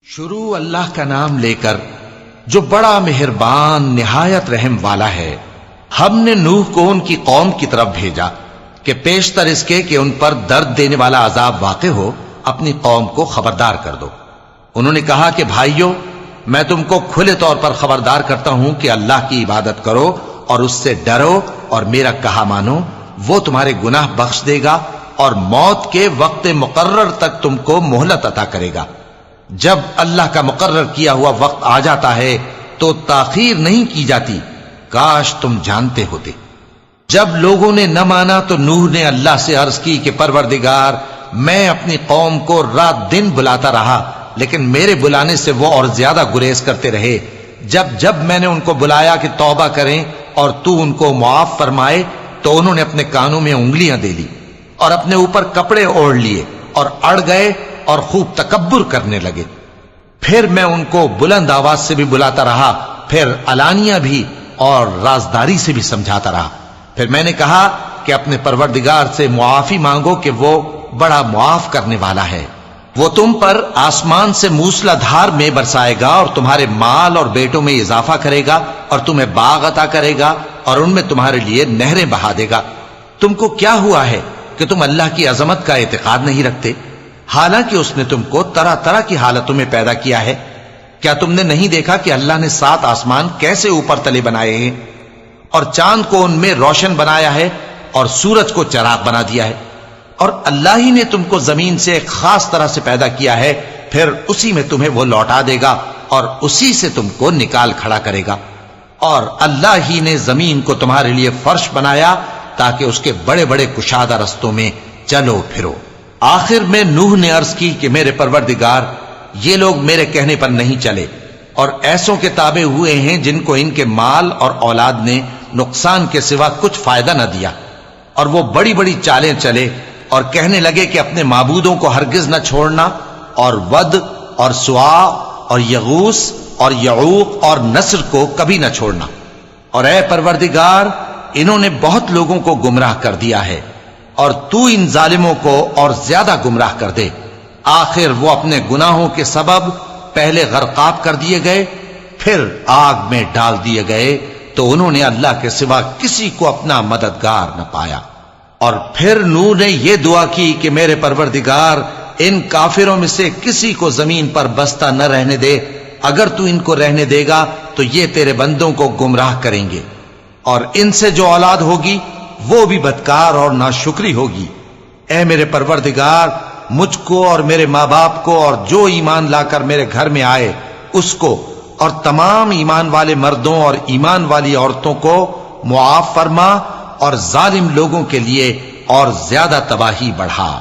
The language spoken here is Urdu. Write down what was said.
شروع اللہ کا نام لے کر جو بڑا مہربان نہایت رحم والا ہے۔ ہم نے نوح کو ان کی قوم کی طرف بھیجا کہ پیشتر اس کے کہ ان پر درد دینے والا عذاب واقع ہو اپنی قوم کو خبردار کر دو۔ انہوں نے کہا کہ بھائیو، میں تم کو کھلے طور پر خبردار کرتا ہوں کہ اللہ کی عبادت کرو اور اس سے ڈرو اور میرا کہا مانو، وہ تمہارے گناہ بخش دے گا اور موت کے وقت مقرر تک تم کو مہلت عطا کرے گا۔ جب اللہ کا مقرر کیا ہوا وقت آ جاتا ہے تو تاخیر نہیں کی جاتی، کاش تم جانتے ہوتے۔ جب لوگوں نے نہ مانا تو نوح نے اللہ سے عرض کی کہ پروردگار، میں اپنی قوم کو رات دن بلاتا رہا لیکن میرے بلانے سے وہ اور زیادہ گریز کرتے رہے۔ جب میں نے ان کو بلایا کہ توبہ کریں اور تو ان کو معاف فرمائے تو انہوں نے اپنے کانوں میں انگلیاں دے لی اور اپنے اوپر کپڑے اوڑھ لیے اور اڑ گئے اور خوب تکبر کرنے لگے۔ پھر میں ان کو بلند آواز سے بھی بلاتا رہا، پھر علانیہ بھی اور رازداری سے بھی سمجھاتا رہا۔ پھر میں نے کہا کہ اپنے پروردگار سے معافی مانگو کہ وہ بڑا معاف کرنے والا ہے، وہ تم پر آسمان سے موسلا دھار میں برسائے گا اور تمہارے مال اور بیٹوں میں اضافہ کرے گا اور تمہیں باغ عطا کرے گا اور ان میں تمہارے لیے نہریں بہا دے گا۔ تم کو کیا ہوا ہے کہ تم اللہ کی عظمت کا اعتقاد نہیں رکھتے، حالانکہ اس نے تم کو طرح طرح کی حالتوں میں پیدا کیا ہے؟ کیا تم نے نہیں دیکھا کہ اللہ نے 7 آسمان کیسے اوپر تلے بنائے ہیں اور چاند کو ان میں روشن بنایا ہے اور سورج کو چراغ بنا دیا ہے؟ اور اللہ ہی نے تم کو زمین سے ایک خاص طرح سے پیدا کیا ہے، پھر اسی میں تمہیں وہ لوٹا دے گا اور اسی سے تم کو نکال کھڑا کرے گا۔ اور اللہ ہی نے زمین کو تمہارے لیے فرش بنایا تاکہ اس کے بڑے بڑے کشادہ رستوں میں چلو پھرو۔ آخر میں نوح نے عرض کی کہ میرے پروردگار، یہ لوگ میرے کہنے پر نہیں چلے اور ایسوں کے تابع ہوئے ہیں جن کو ان کے مال اور اولاد نے نقصان کے سوا کچھ فائدہ نہ دیا، اور وہ بڑی بڑی چالیں چلے اور کہنے لگے کہ اپنے معبودوں کو ہرگز نہ چھوڑنا، اور ود اور سوا اور یغوث اور یعوق اور نصر کو کبھی نہ چھوڑنا۔ اور اے پروردگار، انہوں نے بہت لوگوں کو گمراہ کر دیا ہے اور تو ان ظالموں کو اور زیادہ گمراہ کر دے۔ آخر وہ اپنے گناہوں کے سبب پہلے غرقاب کر دیے گئے، پھر آگ میں ڈال دیے گئے، تو انہوں نے اللہ کے سوا کسی کو اپنا مددگار نہ پایا۔ اور پھر نوح نے یہ دعا کی کہ میرے پروردگار، ان کافروں میں سے کسی کو زمین پر بستہ نہ رہنے دے، اگر تو ان کو رہنے دے گا تو یہ تیرے بندوں کو گمراہ کریں گے، اور ان سے جو اولاد ہوگی وہ بھی بدکار اور ناشکری ہوگی۔ اے میرے پروردگار، مجھ کو اور میرے ماں باپ کو اور جو ایمان لا کر میرے گھر میں آئے اس کو اور تمام ایمان والے مردوں اور ایمان والی عورتوں کو معاف فرما اور ظالم لوگوں کے لیے اور زیادہ تباہی بڑھا۔